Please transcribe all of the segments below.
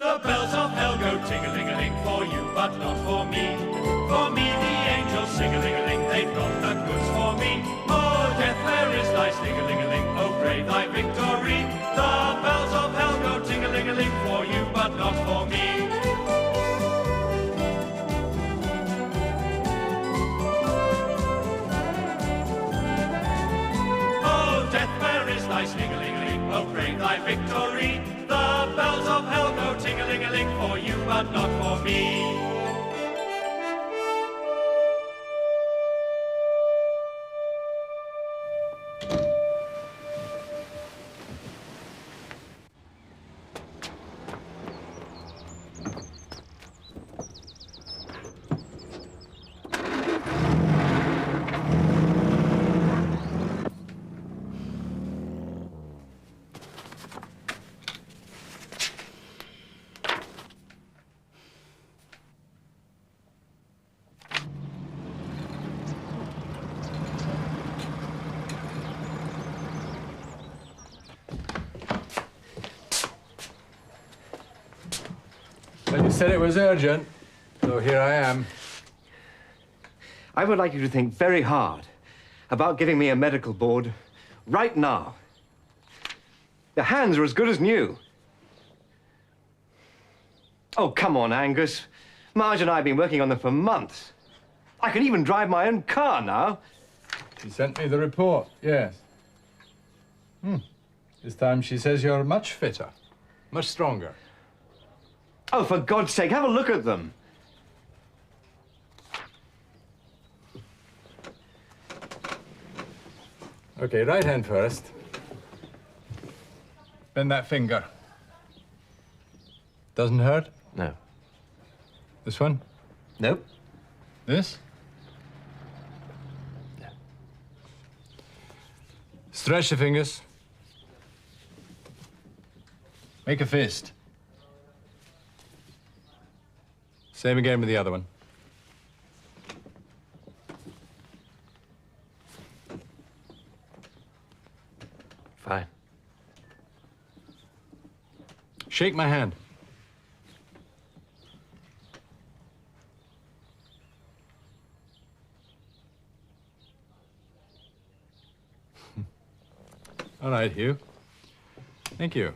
The bells of hell go ting-a-ling-a-ling for you, but not for me. For me the angels sing-a-ling-a-ling, they've got the goods for me. Oh, death, where is thy sting-a-ling-a-ling? Oh, pray thy victory. The bells of hell go ting-a-ling-a-ling for you, but not for me. Oh, death, where is thy sting-a-ling-a-ling? Oh, pray thy victory. The bells of hell go ting-a-ling-a-ling for you, but not for me. Well, you said it was urgent, so here I am. I would like you to think very hard about giving me a medical board right now. The hands are as good as new. Oh, come on, Angus. Marge and I have been working on them for months. I can even drive my own car now. She sent me the report, yes. This time she says you're much fitter, much stronger. Oh, for God's sake, have a look at them. Okay, right hand first. Bend that finger. Doesn't hurt? No. This one? Nope. This? No. Stretch the fingers. Make a fist. Same again with the other one. Fine. Shake my hand. All right, Hugh. Thank you.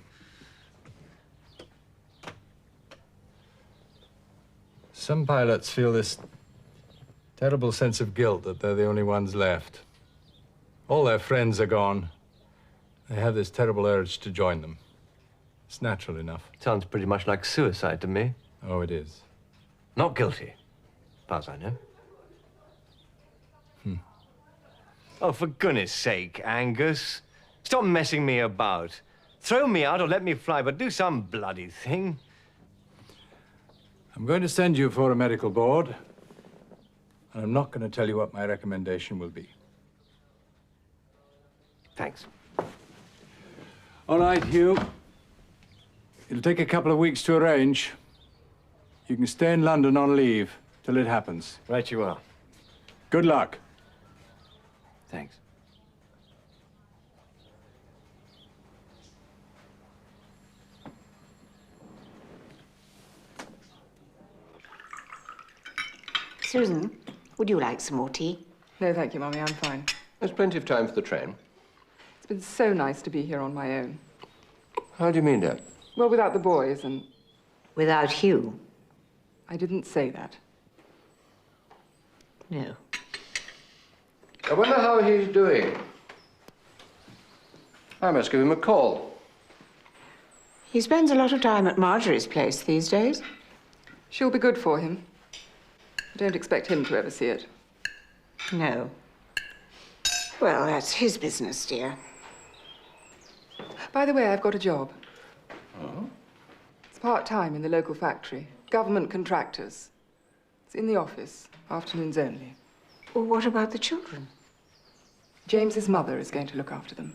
Some pilots feel this terrible sense of guilt that they're the only ones left. All their friends are gone. They have this terrible urge to join them. It's natural enough. Sounds pretty much like suicide to me. Oh, it is. Not guilty, as far as I know. Oh, for goodness sake, Angus. Stop messing me about. Throw me out or let me fly, but do some bloody thing. I'm going to send you for a medical board, and I'm not going to tell you what my recommendation will be. Thanks. All right, Hugh. It'll take a couple of weeks to arrange. You can stay in London on leave till it happens. Right you are. Good luck. Thanks. Susan, would you like some more tea? No, thank you, Mummy. I'm fine. There's plenty of time for the train. It's been so nice to be here on my own. How do you mean, Dad? Well, without the boys, and Without Hugh? I didn't say that. No. I wonder how he's doing. I must give him a call. He spends a lot of time at Marjorie's place these days. She'll be good for him. I don't expect him to ever see it. No. Well, that's his business, dear. By the way, I've got a job. Oh? It's part-time in the local factory. Government contractors. It's in the office, afternoons only. Well, what about the children? James's mother is going to look after them.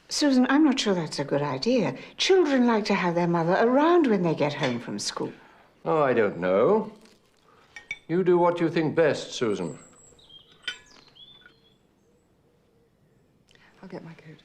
Susan, I'm not sure that's a good idea. Children like to have their mother around when they get home from school. Oh, I don't know. You do what you think best, Susan. I'll get my coat.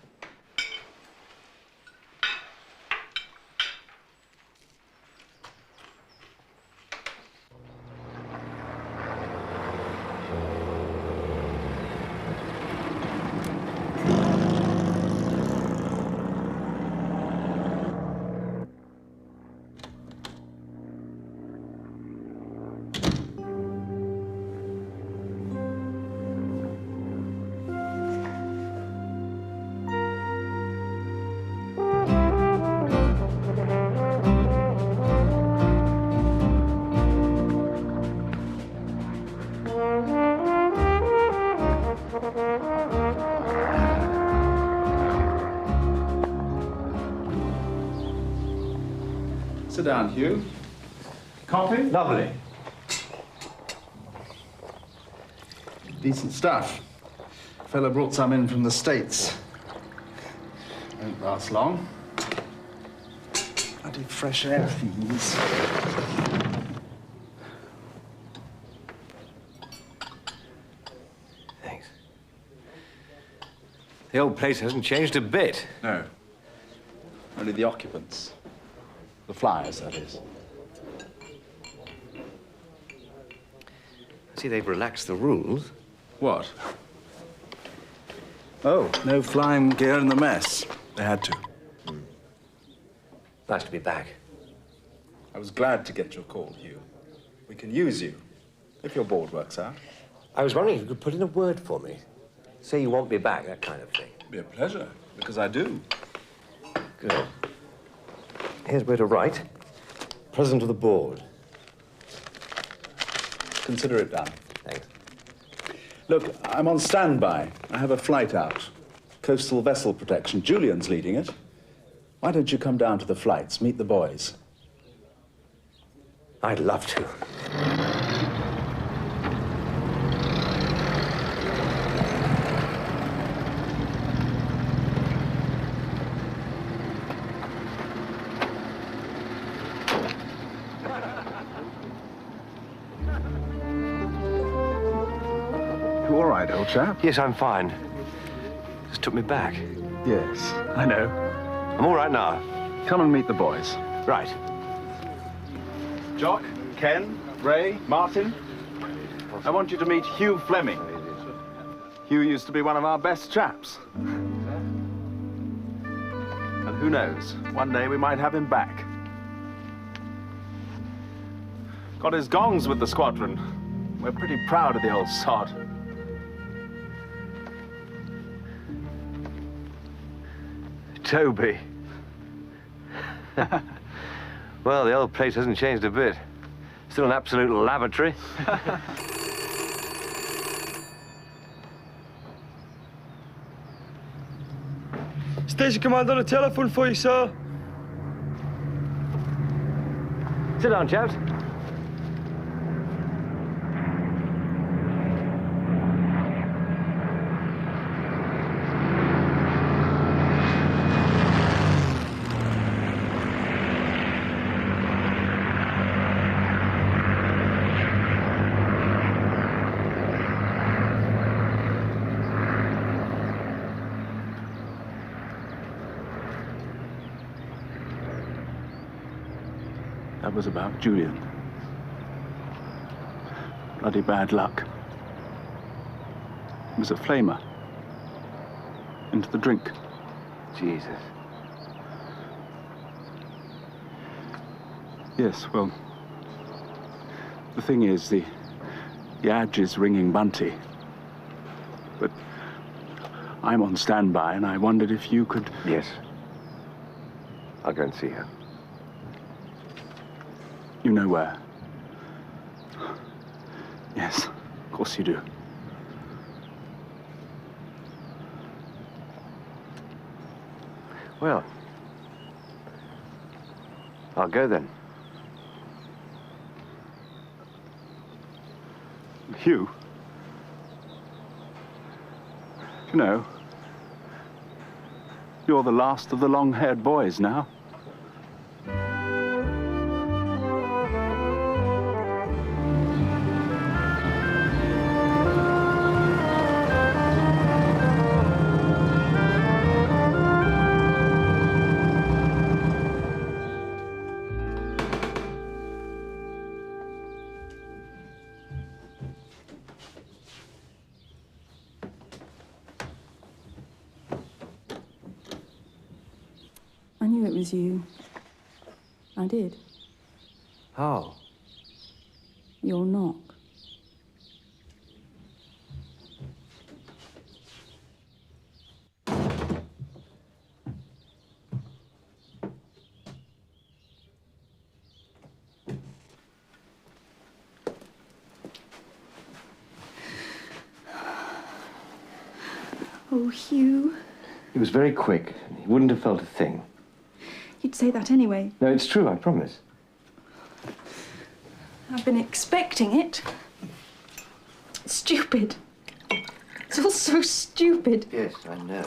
Sit down, Hugh. Coffee? Lovely. Decent stuff. Fella brought some in from the States. Won't last long. Bloody fresh air fiends. Thanks. The old place hasn't changed a bit. No. Only the occupants. The flyers, that is. See, they've relaxed the rules. What? Oh, no flying gear in the mess. They had to. Nice to be back. I was glad to get your call, Hugh. We can use you, if your board works out. I was wondering if you could put in a word for me. Say you want me back, that kind of thing. It'd be a pleasure, because I do. Good. Here's where to write. President of the board. Consider it done. Thanks. Look, I'm on standby. I have a flight out. Coastal vessel protection. Julian's leading it. Why don't you come down to the flights, meet the boys? I'd love to. You all right, old chap? Yes, I'm fine. Just took me back. Yes, I know. I'm all right now. Come and meet the boys. Right. Jock, Ken, Ray, Martin. I want you to meet Hugh Fleming. Hugh used to be one of our best chaps. And who knows, one day we might have him back. Got his gongs with the squadron. We're pretty proud of the old sod. Toby. Well, the old place hasn't changed a bit. Still an absolute lavatory. Station command on the telephone for you, sir. Sit down, chaps. That was about Julian. Bloody bad luck. He was a flamer. Into the drink. Jesus. Yes, well, the thing is, the adge is ringing Bunty. But I'm on standby, and I wondered if you could... Yes. I'll go and see her. You know where? Yes, of course you do. Well, I'll go then. Hugh? You know, you're the last of the long-haired boys now. I knew it was you. I did. How? Your knock. Oh, Hugh. He was very quick. He wouldn't have felt a thing. You'd say that anyway. No, it's true, I promise. I've been expecting it. Stupid. It's all so stupid. Yes, I know.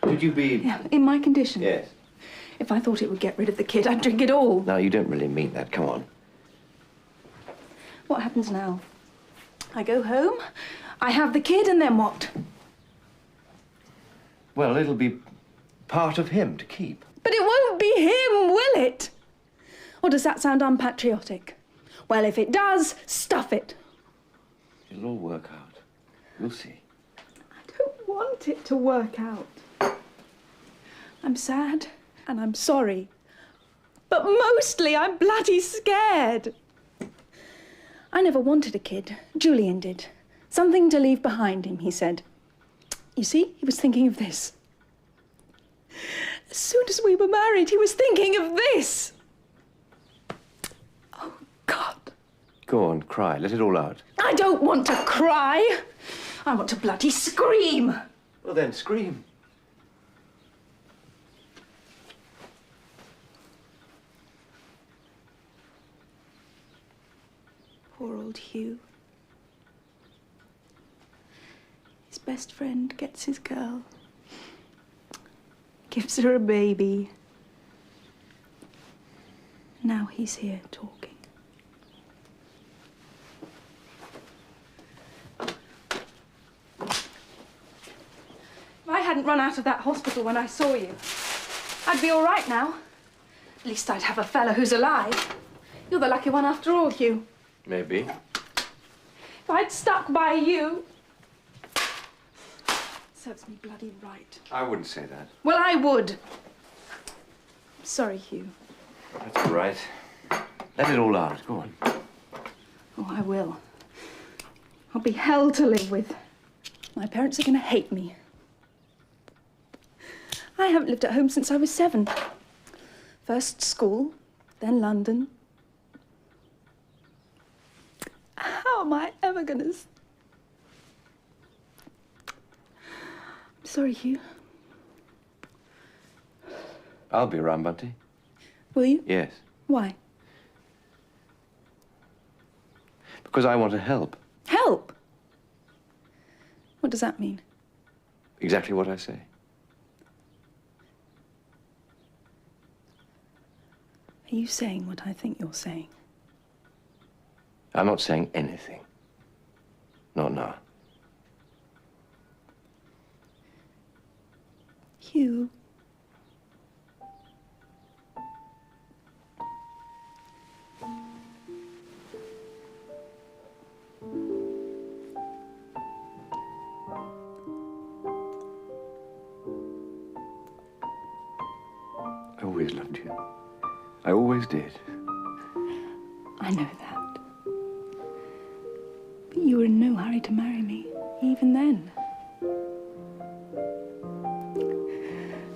Should you be... Yeah, in my condition. Yes. If I thought it would get rid of the kid, I'd drink it all. No, you don't really mean that. Come on. What happens now? I go home, I have the kid, and then what? Well, it'll be part of him to keep. But it won't be him, will it? Or does that sound unpatriotic? Well, if it does, stuff it. It'll all work out. You'll see. I don't want it to work out. I'm sad and I'm sorry. But mostly I'm bloody scared. I never wanted a kid. Julian did. Something to leave behind him, he said. You see, he was thinking of this. As soon as we were married, he was thinking of this. Oh, God. Go on, cry. Let it all out. I don't want to cry. I want to bloody scream. Well, then, scream. Poor old Hugh. His best friend gets his girl. Gives her a baby. Now he's here talking. If I hadn't run out of that hospital when I saw you, I'd be all right now. At least I'd have a fella who's alive. You're the lucky one after all, Hugh. Maybe. If I'd stuck by you... Serves me bloody right. I wouldn't say that. Well, I would. I'm sorry, Hugh. That's all right. Let it all out. Go on. Oh, I will. I'll be hell to live with. My parents are going to hate me. I haven't lived at home since I was 7. First school, then London. How am I ever going to... I'm sorry, Hugh. I'll be around, Bunty. Will you? Yes. Why? Because I want to help. Help? What does that mean? Exactly what I say. Are you saying what I think you're saying? I'm not saying anything. Not now. Hugh. I always loved you. I always did. I know that. But you were in no hurry to marry me, even then.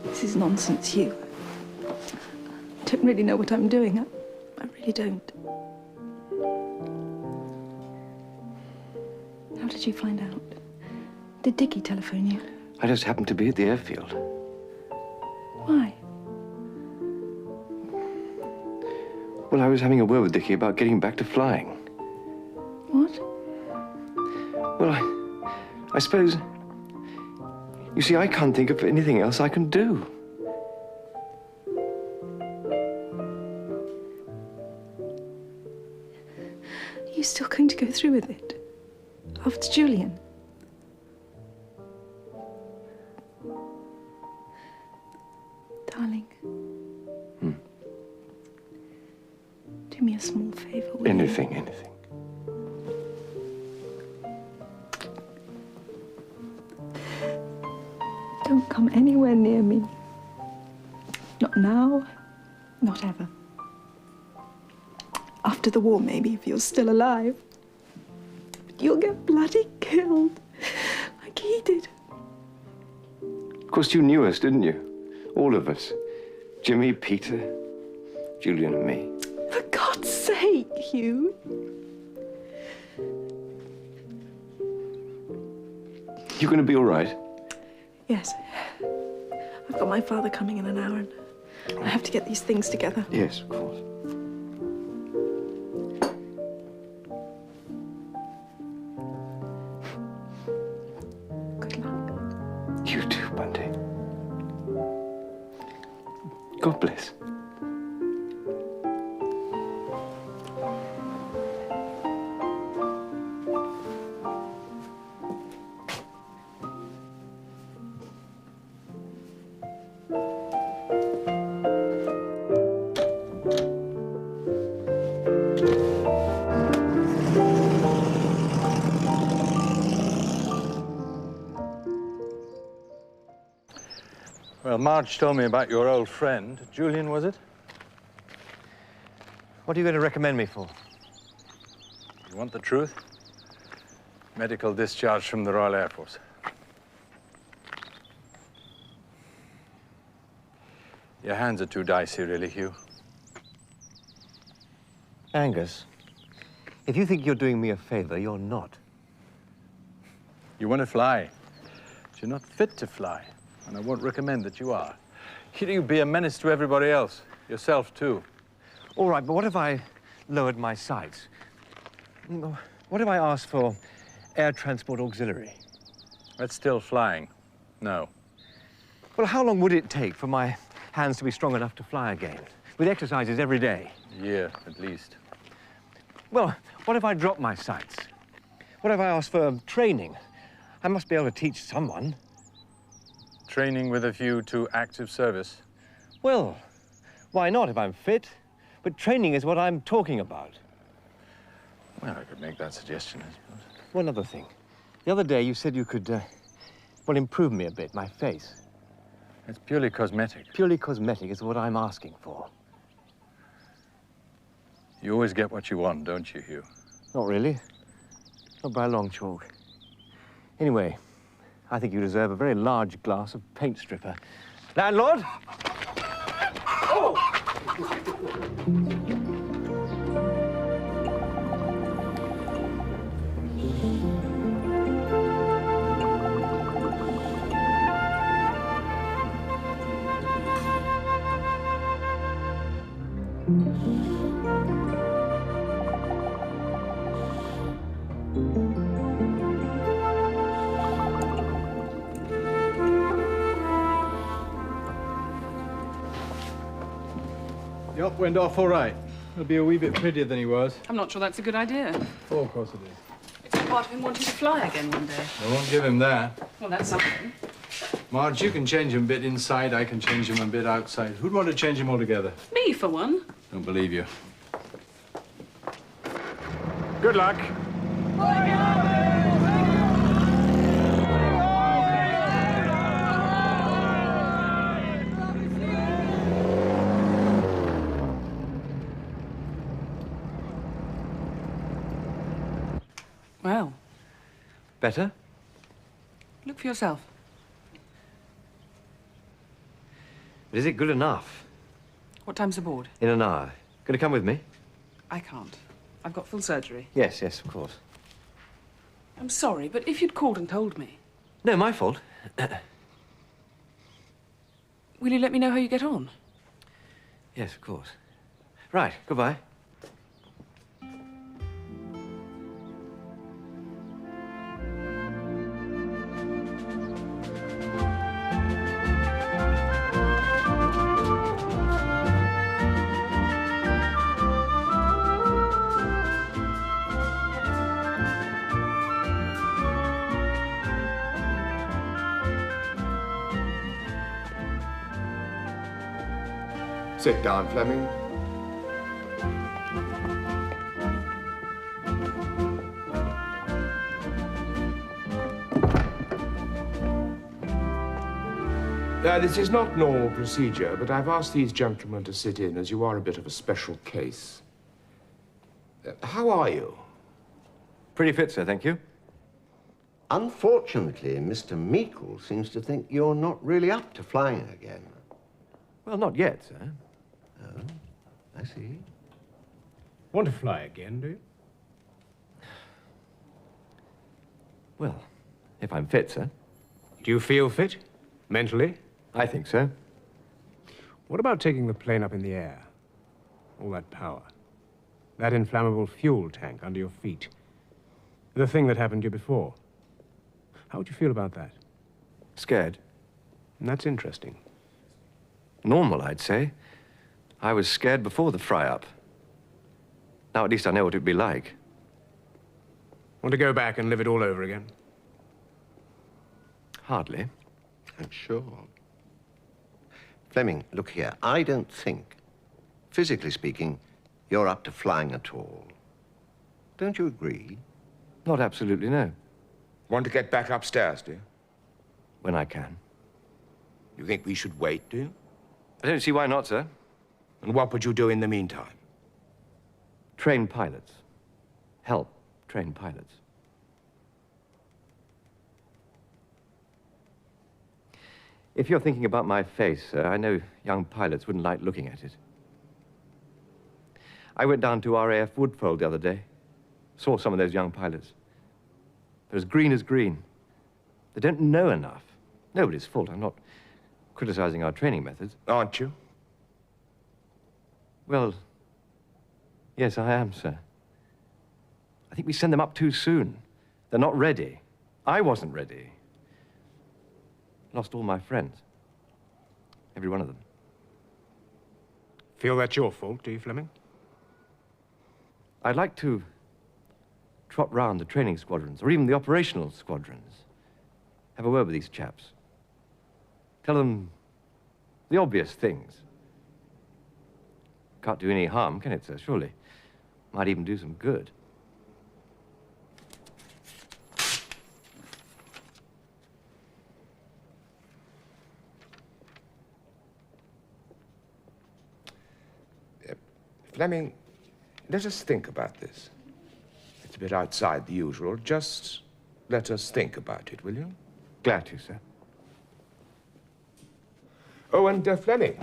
This is nonsense, Hugh. I don't really know what I'm doing. I really don't. How did you find out? Did Dickie telephone you? I just happened to be at the airfield. Why? Well, I was having a word with Dickie about getting back to flying. What? Well, I suppose... You see, I can't think of anything else I can do. Are you still going to go through with it? After Julian? Darling. Do me a small favor, will you? Anything, anything. Don't come anywhere near me. Not now, not ever. After the war, maybe, if you're still alive. But you'll get bloody killed, like he did. Of course, you knew us, didn't you? All of us. Jimmy, Peter, Julian and me. For God's sake, Hugh. You gonna be all right? Yes, I've got my father coming in an hour and I have to get these things together. Yes, of course. Good luck. You too, Bunty. God bless. Well, Marge told me about your old friend. Julian, was it? What are you going to recommend me for? You want the truth? Medical discharge from the Royal Air Force. Your hands are too dicey, really, Hugh. Angus, if you think you're doing me a favor, you're not. You want to fly, but you're not fit to fly. And I won't recommend that you are. You'd be a menace to everybody else, yourself too. All right, but what if I lowered my sights? What if I asked for air transport auxiliary? That's still flying. No. Well, how long would it take for my hands to be strong enough to fly again? With exercises every day. A year, at least. Well, what if I dropped my sights? What if I asked for training? I must be able to teach someone. Training with a view to active service. Well, why not if I'm fit? But training is what I'm talking about. Well, I could make that suggestion, I suppose. One other thing. The other day you said you could, well, improve me a bit, my face. It's purely cosmetic. Purely cosmetic is what I'm asking for. You always get what you want, don't you, Hugh? Not really. Not by a long chalk. Anyway, I think you deserve a very large glass of paint stripper. Landlord? Oh! The op went off all right. He'll be a wee bit prettier than he was. I'm not sure that's a good idea. Oh, of course it is. It's a part of him wanting to fly again one day. I won't give him that. Well, that's something. Marge, you can change him a bit inside, I can change him a bit outside. Who'd want to change him altogether? Me, for one. Don't believe you. Good luck. Well, Better? look for yourself. But is it good enough? What time's the board? In an hour. Going to come with me? I can't. I've got full surgery. Yes, yes, of course. I'm sorry, but if you'd called and told me... No, my fault. Will you let me know how you get on? Yes, of course. Right, goodbye. Sit down, Fleming. This is not normal procedure, but I've asked these gentlemen to sit in, as you are a bit of a special case. How are you? Pretty fit, sir, thank you. Unfortunately, Mr. Meikle seems to think you're not really up to flying again. Well, not yet, sir. Oh, I see. Want to fly again, do you? Well, if I'm fit, sir. Do you feel fit? Mentally? I think so. What about taking the plane up in the air? All that power. That inflammable fuel tank under your feet. The thing that happened to you before. How would you feel about that? Scared? That's interesting. Normal, I'd say. I was scared before the fry-up. Now at least I know what it'd be like. Want to go back and live it all over again? Hardly. I'm sure. Fleming, look here. I don't think, physically speaking, you're up to flying at all. Don't you agree? Not absolutely, no. Want to get back upstairs, do you? When I can. You think we should wait, do you? I don't see why not, sir. And what would you do in the meantime? Train pilots. Help train pilots. If you're thinking about my face, sir, I know young pilots wouldn't like looking at it. I went down to RAF Woodfold the other day. Saw some of those young pilots. They're as green as green. They don't know enough. Nobody's fault. I'm not criticizing our training methods. Aren't you? Well, yes, I am, sir. I think we send them up too soon. They're not ready. I wasn't ready. Lost all my friends. Every one of them. Feel that's your fault, do you, Fleming? I'd like to trot round the training squadrons, or even the operational squadrons. Have a word with these chaps. Tell them the obvious things. Can't do any harm, can it, sir? Surely. Might even do some good. Fleming, let us think about this. It's a bit outside the usual. Just let us think about it, will you? Glad to, sir. Oh, and Fleming.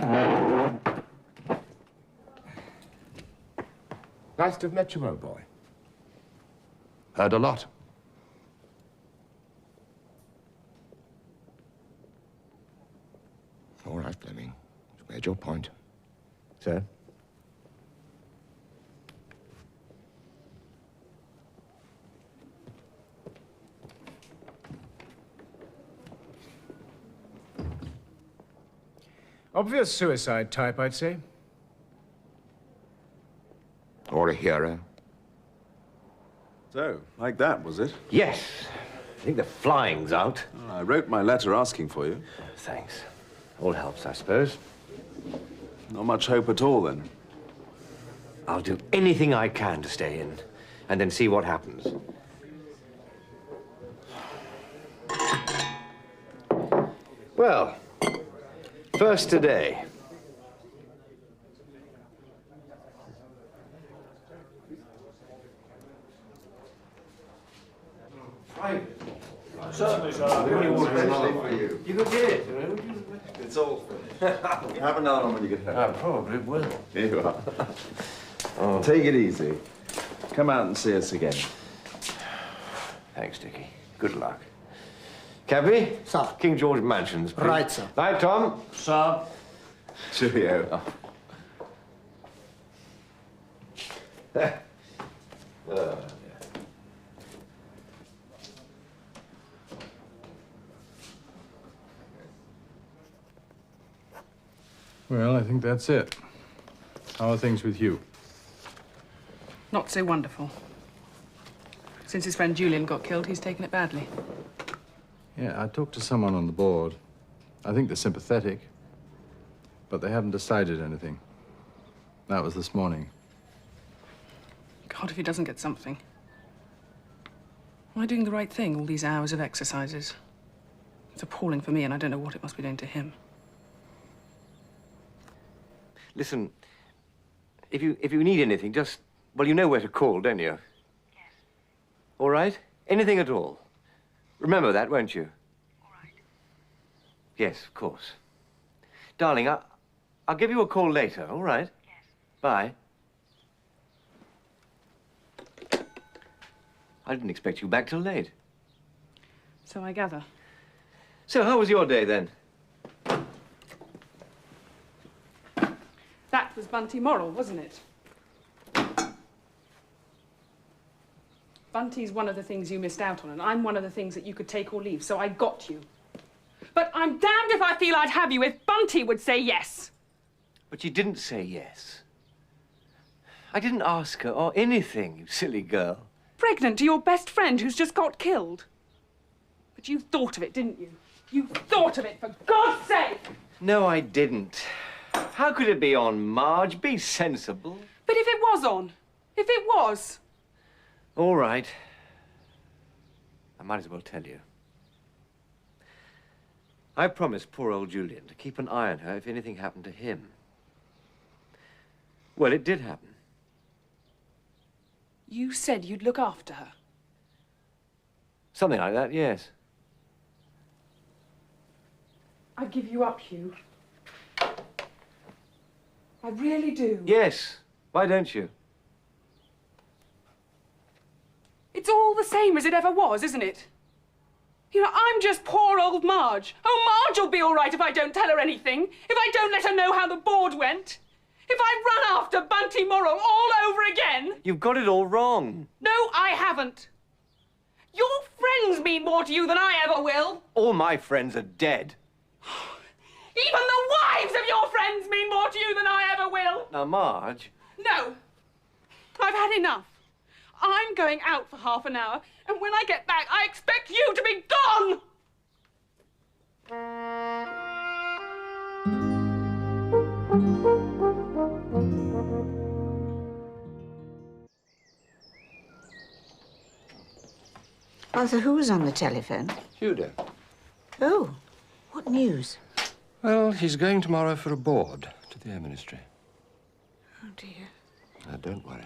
Nice to have met you, old boy. Heard a lot. All right, Fleming. You've made your point. Sir? Obvious suicide type, I'd say. Or a hero. So, like that, was it? Yes. I think the flying's out. Oh, I wrote my letter asking for you. Thanks. All helps, I suppose. Not much hope at all, then. I'll do anything I can to stay in, and then see what happens. Well, first today. Certainly, sir. For you. You could get it. It's all. Have another one when you get home. I probably will. Here you are. Oh. Take it easy. Come out and see us again. Thanks, Dickie. Good luck. Cabby? Sir. King George Mansions, please. Right, sir. Right, Tom? Sir. Cheerio. Well, I think that's it. How are things with you? Not so wonderful. Since his friend Julian got killed, he's taken it badly. Yeah, I talked to someone on the board. I think they're sympathetic, but they haven't decided anything. That was this morning. God, if he doesn't get something. Am I doing the right thing, all these hours of exercises? It's appalling for me, and I don't know what it must be doing to him. Listen, if you need anything, just, well, you know where to call, don't you? Yes. All right? Anything at all. Remember that, won't you? All right. Yes, of course. Darling, I'll give you a call later, all right? Yes. Bye. I didn't expect you back till late. So I gather. So how was your day, then? was Bunty Morrell, wasn't it? Bunty's one of the things you missed out on, and I'm one of the things that you could take or leave, so I got you. But I'm damned if I feel I'd have you if Bunty would say yes. But you didn't say yes. I didn't ask her or anything, you silly girl. Pregnant to your best friend who's just got killed. But you thought of it, didn't you? You thought of it, for God's sake! No, I didn't. How could it be on, Marge? Be sensible. But if it was on, if it was... All right. I might as well tell you. I promised poor old Julian to keep an eye on her if anything happened to him. Well, it did happen. You said you'd look after her. Something like that, yes. I give you up, Hugh. I really do. Yes. Why don't you? It's all the same as it ever was, isn't it? You know, I'm just poor old Marge. Oh, Marge will be all right if I don't tell her anything. If I don't let her know how the board went. If I run after Bunty Morrell all over again. You've got it all wrong. No, I haven't. Your friends mean more to you than I ever will. All my friends are dead. Even the wives of your friends mean more to you than I ever will. Now, Marge... No. I've had enough. I'm going out for half an hour, and when I get back, I expect you to be gone! Arthur, who was on the telephone? Huda. Oh, what news? Well, he's going tomorrow for a board to the Air Ministry. Oh, dear. Now, don't worry.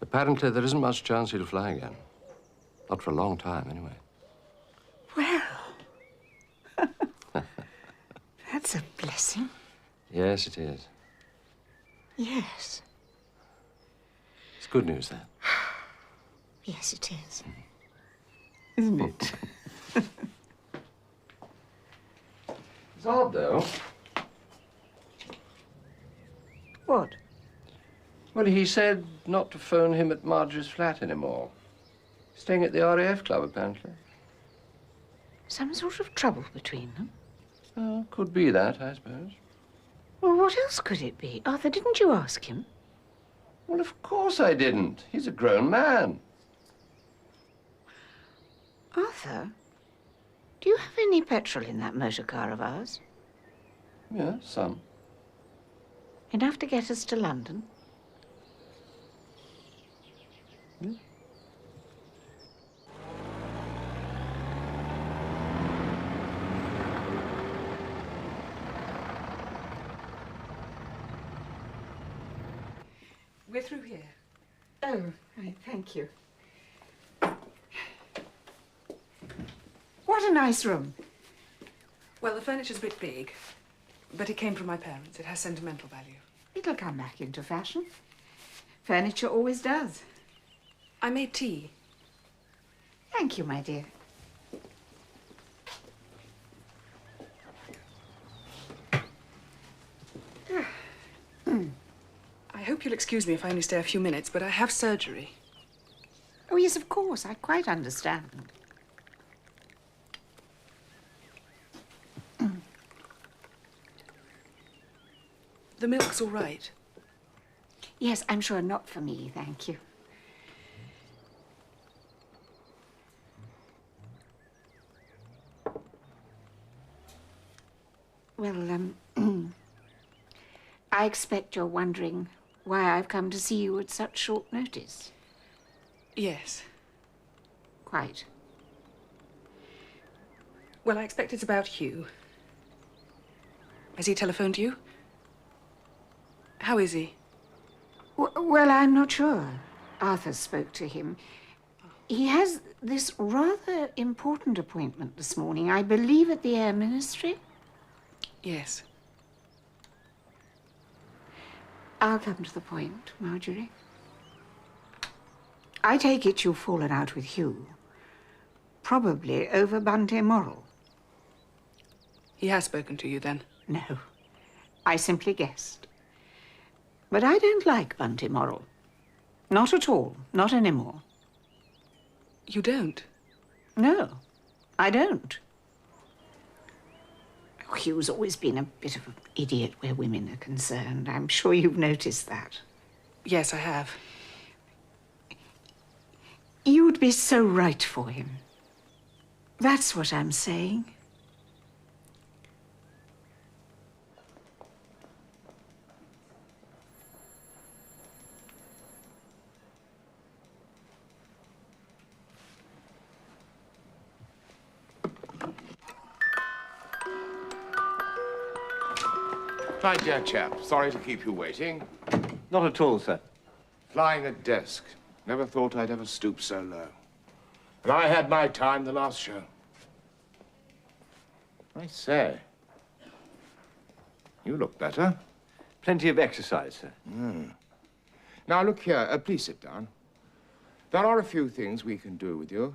Apparently, there isn't much chance he'll fly again. Not for a long time, anyway. Well, that's a blessing. Yes, it is. Yes. It's good news, that. Yes, it is. Isn't it? It's odd, though. What? Well, he said not to phone him at Marge's flat anymore. Staying at the RAF club, apparently. Some sort of trouble between them? Oh, could be that, I suppose. Well, what else could it be? Arthur, didn't you ask him? Well, of course I didn't. He's a grown man. Arthur, do you have any petrol in that motor car of ours? Yeah, some. Enough to get us to London? Yeah. We're through here. Oh, right, thank you. What a nice room. Well, the furniture's a bit big, but it came from my parents. It has sentimental value. It'll come back into fashion. Furniture always does. I made tea. Thank you, my dear. I hope you'll excuse me if I only stay a few minutes, but I have surgery. Oh, yes, of course. I quite understand. The milk's all right. Yes, I'm sure not for me, thank you. Well, I expect you're wondering why I've come to see you at such short notice. Yes. Quite. Well, I expect it's about Hugh. Has he telephoned you? How is he? Well, I'm not sure. Arthur spoke to him. He has this rather important appointment this morning, I believe at the Air Ministry. Yes. I'll come to the point, Marjorie. I take it you've fallen out with Hugh. Probably over Bunty Morrell. He has spoken to you, then? No. I simply guessed. But I don't like Bunty Morrell. Not at all. Not anymore. You don't? No, I don't. Oh, Hugh's always been a bit of an idiot where women are concerned. I'm sure you've noticed that. Yes, I have. You'd be so right for him. That's what I'm saying. My dear chap, sorry to keep you waiting. Not at all, sir. Flying a desk. Never thought I'd ever stoop so low. And I had my time the last show. I say, you look better. Plenty of exercise, sir. Now, look here. Please sit down. There are a few things we can do with you.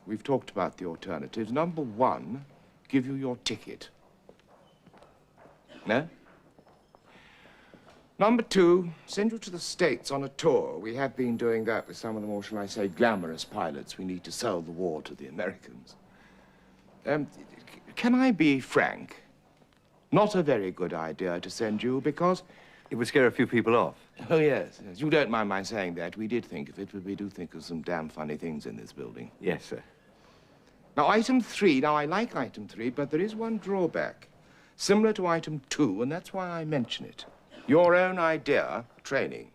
We've talked about the alternatives. Number one, give you your ticket. No? Number two, send you to the States on a tour. We have been doing that with some of the more, shall I say, glamorous pilots. We need to sell the war to the Americans. Can I be frank? Not a very good idea to send you because... It would scare a few people off. Oh, yes. You don't mind my saying that. We did think of it, but we do think of some damn funny things in this building. Yes, sir. Now, item 3, now I like item 3, but there is one drawback. Similar to item 2, and that's why I mention it. Your own idea, training.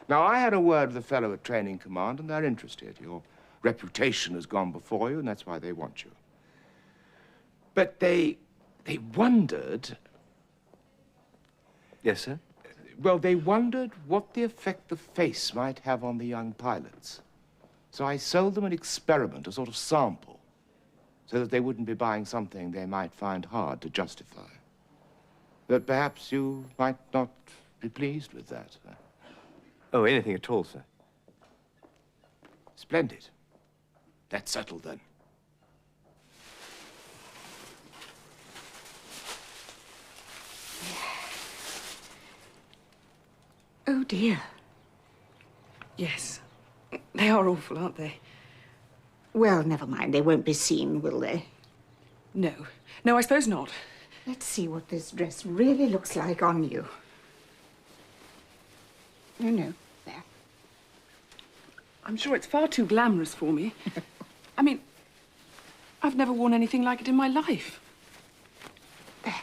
Now, I had a word with the fellow at Training Command, and they're interested. Your reputation has gone before you, and that's why they want you. But they wondered... Yes, sir? Well, they wondered what the effect the face might have on the young pilots. So I sold them an experiment, a sort of sample, so that they wouldn't be buying something they might find hard to justify. But perhaps you might not be pleased with that. Oh, anything at all, sir. Splendid. That's settled, then. Oh, dear. Yes. They are awful, aren't they? Well, never mind. They won't be seen, will they? No. No, I suppose not. Let's see what this dress really looks like on you. No, there. I'm sure it's far too glamorous for me. I mean, I've never worn anything like it in my life. There.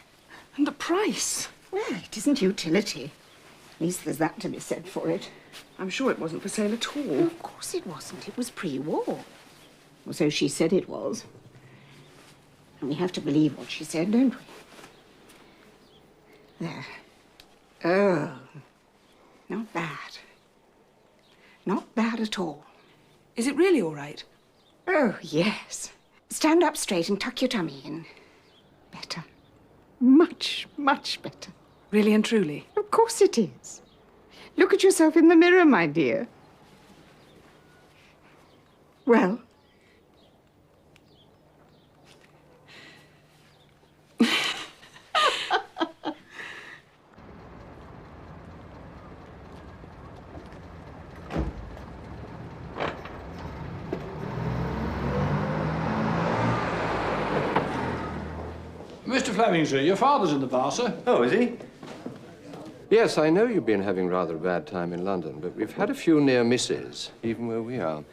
And the price. Well, it isn't utility. At least there's that to be said for it. I'm sure it wasn't for sale at all. Well, of course it wasn't. It was pre-war. Or so she said it was. And we have to believe what she said, don't we? There. Oh. Not bad. Not bad at all. Is it really all right? Oh, yes. Stand up straight and tuck your tummy in. Better. Much, much better. Really and truly? Of course it is. Look at yourself in the mirror, my dear. Well? Mr. Fleming, sir, your father's in the bar, sir. Oh, is he? Yes, I know you've been having rather a bad time in London, but we've had a few near misses, even where we are.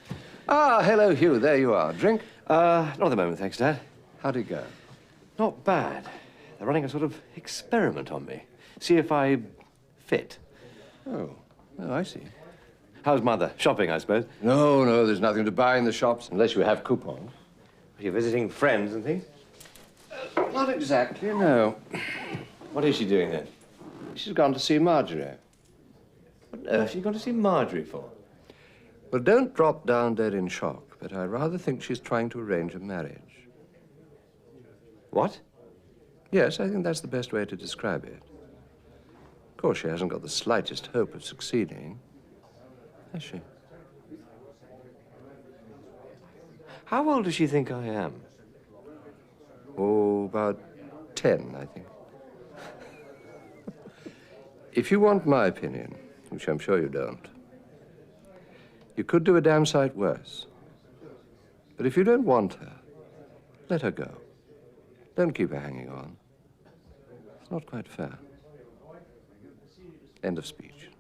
Ah, hello, Hugh. There you are. Drink? Not at the moment, thanks, Dad. How'd it go? Not bad. They're running a sort of experiment on me. See if I fit. Oh, I see. How's Mother? Shopping, I suppose? No, there's nothing to buy in the shops unless you have coupons. Are you visiting friends and things? Not exactly, no. What is she doing then? She's gone to see Marjorie. What on earth has she gone to see Marjorie for? Well, don't drop down dead in shock, but I rather think she's trying to arrange a marriage. What? Yes, I think that's the best way to describe it. Of course, she hasn't got the slightest hope of succeeding, has she? How old does she think I am? Oh, about 10, I think. If you want my opinion, which I'm sure you don't. You could do a damn sight worse. But if you don't want her, let her go. Don't keep her hanging on. It's not quite fair. End of speech.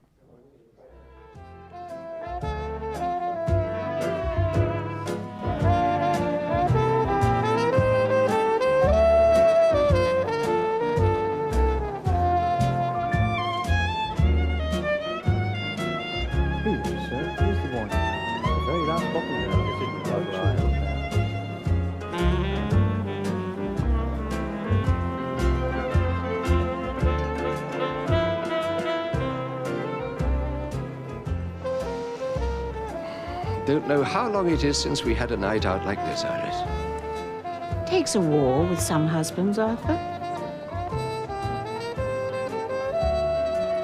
Don't know how long it is since we had a night out like this, Iris. Takes a war with some husbands, Arthur.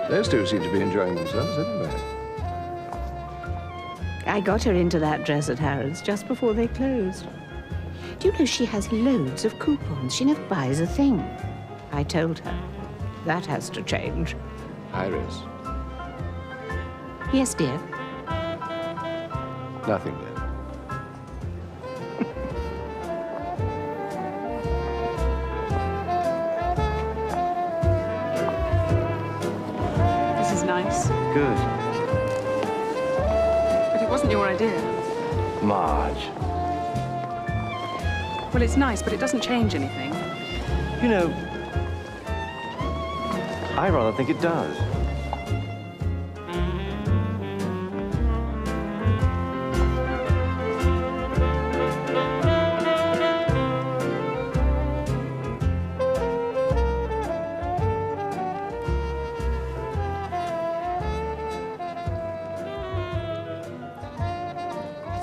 Those two seem to be enjoying themselves anyway. I got her into that dress at Harrods just before they closed. Do you know she has loads of coupons? She never buys a thing. I told her. That has to change. Iris. Yes, dear. Nothing, dear. This is nice. Good. But it wasn't your idea. Marge. Well, it's nice, but it doesn't change anything. You know, I rather think it does.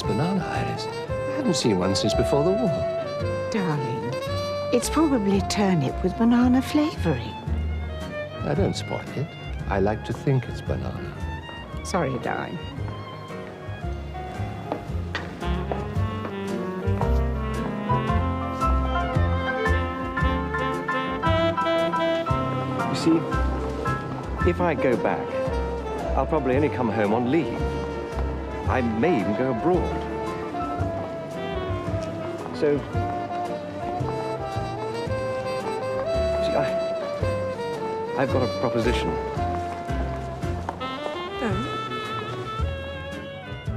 Banana, Iris. I haven't seen one since before the war. Darling, it's probably turnip with banana flavouring. I don't spoil it. I like to think it's banana. Sorry, darling. You see, if I go back, I'll probably only come home on leave. I may even go abroad. So, see, I've got a proposition.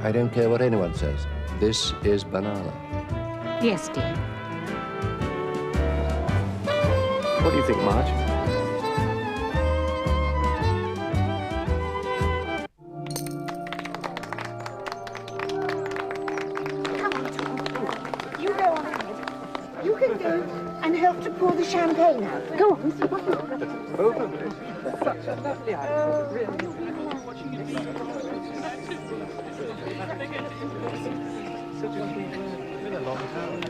I don't care what anyone says. This is banana. Yes, dear. What do you think, Marge? To pour the champagne out. Go on. Such a lovely idea, really. Been a long time.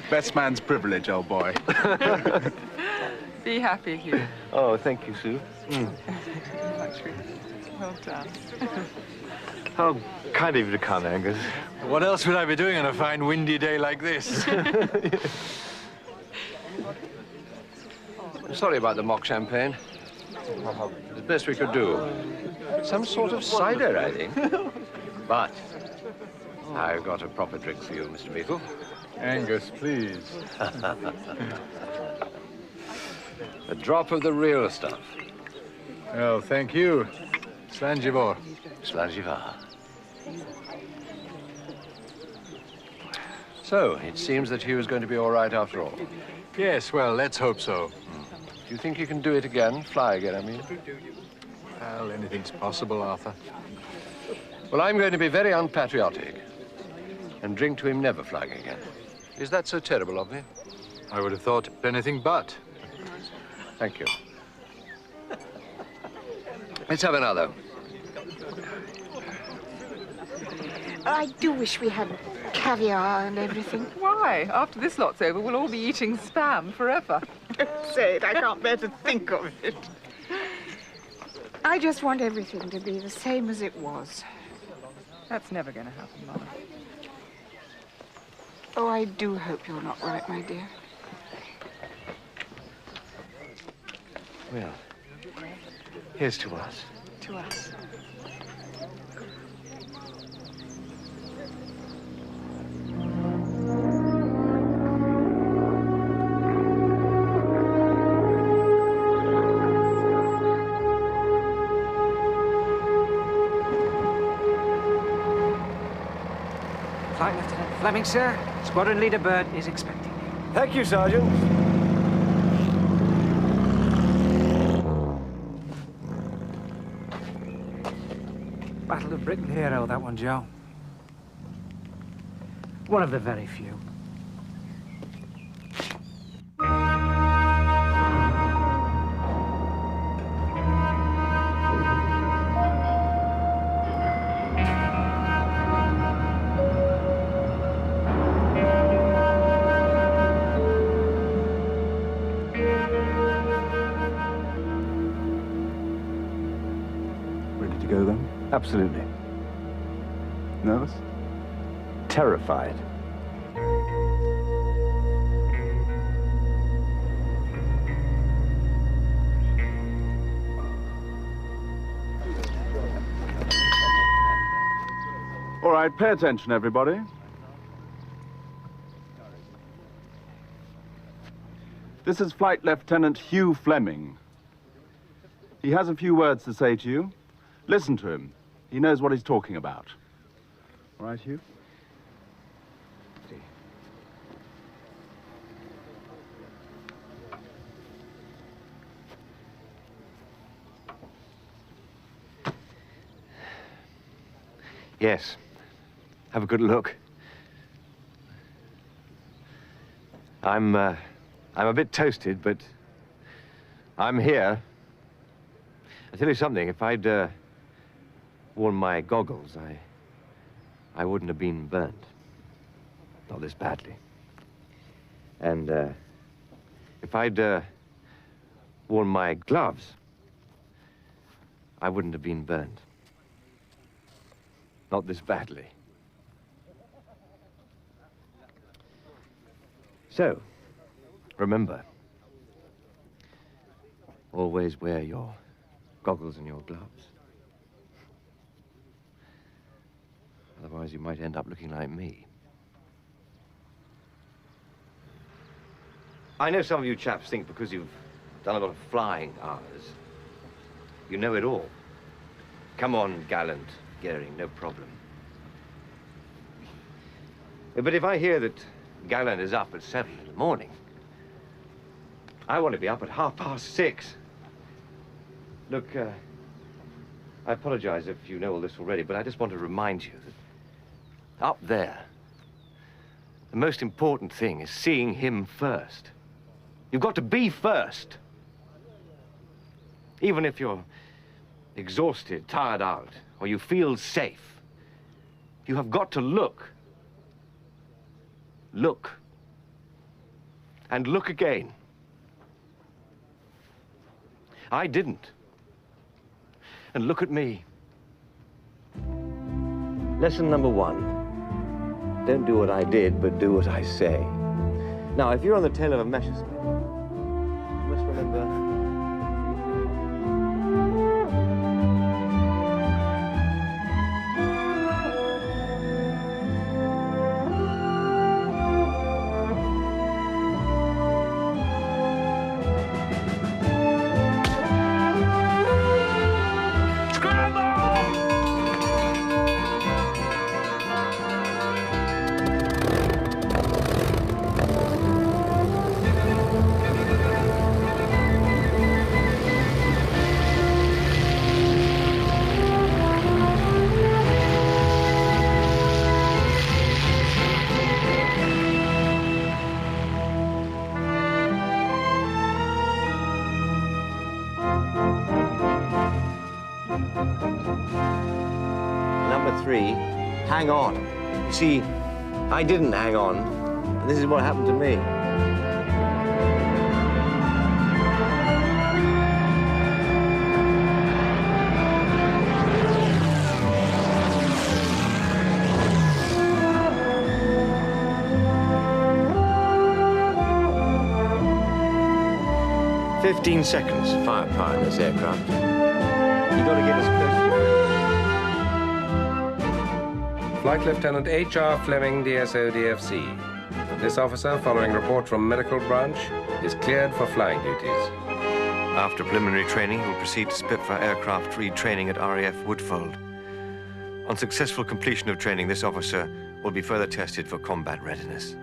Best man's privilege, old boy. Be happy, Hugh. Oh, thank you, Sue. Well done. How kind of you to come, Angus. What else would I be doing on a fine windy day like this? I'm sorry about the mock champagne. The best we could do. Some sort of cider, I think. But I've got a proper drink for you, Mr. Beetle. Angus, please. A drop of the real stuff. Oh, thank you. Slanjivor. Slanjivor. So, it seems that Hugh is going to be all right after all. Yes, well, let's hope so. Do you think you can do it again? Fly again, I mean? Well, anything's possible, Arthur. Well, I'm going to be very unpatriotic and drink to him never flying again. Is that so terrible of me? I would have thought anything but. Thank you. Let's have another. I do wish we had caviar and everything. Why? After this lot's over, we'll all be eating spam forever. Don't say it. I can't bear to think of it. I just want everything to be the same as it was. That's never going to happen, Mama. Oh, I do hope you're not right, my dear. Well, here's to us. To us. Flight Lieutenant Fleming, sir. Squadron Leader Bird is expecting you. Thank you, Sergeant. Battle of Britain hero, that one, Joe. One of the very few. Ready to go then? Absolutely. Nervous? Terrified. All right, pay attention, everybody. This is Flight Lieutenant Hugh Fleming. He has a few words to say to you. Listen to him. He knows what he's talking about. All right, Hugh? Yes. Have a good look. I'm a bit toasted, but I'm here. I'll tell you something, if I'd worn my goggles, I wouldn't have been burned. Not this badly. And if I'd worn my gloves, I wouldn't have been burned. Not this badly. So, remember, always wear your goggles and your gloves. Otherwise, you might end up looking like me. I know some of you chaps think because you've done a lot of flying hours, you know it all. Come on, gallant Goering, no problem. But if I hear that Gallant is up at 7 in the morning, I want to be up at 6:30. Look, I apologize if you know all this already, but I just want to remind you that up there, the most important thing is seeing him first. You've got to be first. Even if you're exhausted, tired out, or you feel safe, you have got to look. Look. And look again. I didn't. And look at me. Lesson number 1. Don't do what I did, but do what I say. Now, if you're on the tail of a Messerschmitt, you must remember... Number 3, hang on. You see, I didn't hang on, and this is what happened to me. 15 seconds firepower in this aircraft. You got to get as close as you can. Flight Lieutenant H.R. Fleming, DSO, DFC. This officer, following report from medical branch, is cleared for flying duties. After preliminary training, he will proceed to Spitfire aircraft retraining at RAF Woodfold. On successful completion of training, this officer will be further tested for combat readiness.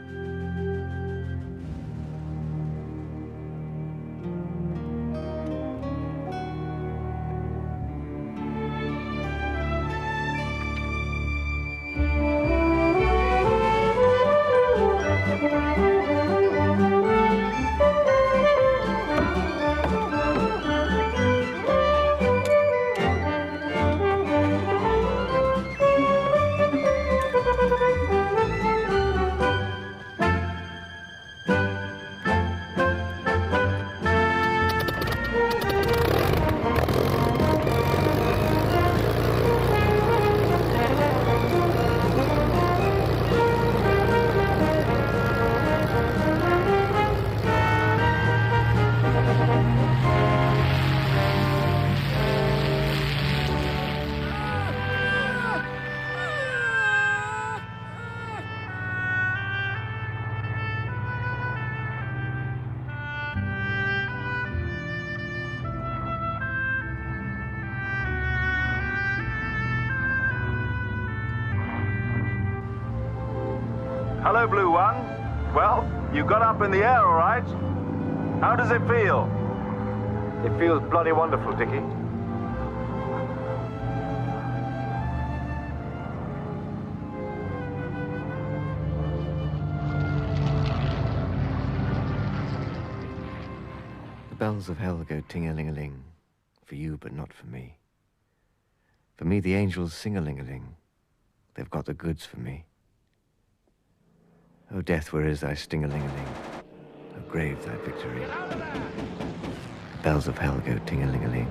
Hello, Blue One. Well, you got up in the air, all right? How does it feel? It feels bloody wonderful, Dickie. The bells of hell go ting-a-ling-a-ling, for you but not for me. For me, the angels sing-a-ling-a-ling. They've got the goods for me. O death, where is thy sting-a-ling-a-ling? O grave, thy victory. The bells of hell go ting-a-ling-a-ling.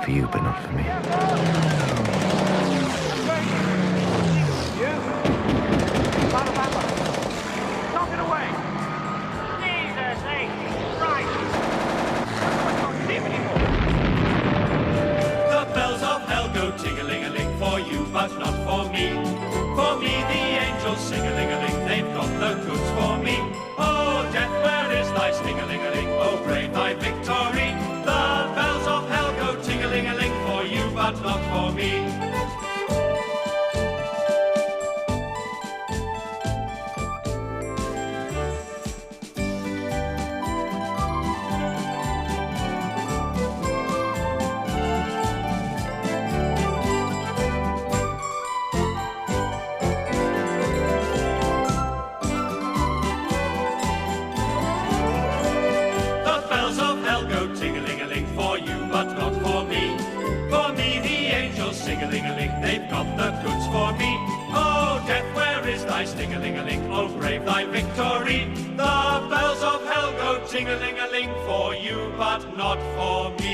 For you, but not for me. Knock it away! Jesus H. Christ! The bells of hell go ting-a-ling-a-ling for you, but not for me. For me, the angels sing-a-ling-a-ling, they've got the goods for me. Oh, death, where is thy sting-a-ling-a-ling? Oh, brave thy victory. The bells of hell go ting-a-ling-a-ling for you, but not for me. They've got the goods for me. Oh, death, where is thy sting-a-ling-a-ling? Oh, brave thy victory. The bells of hell go ting-a-ling-a-ling for you, but not for me.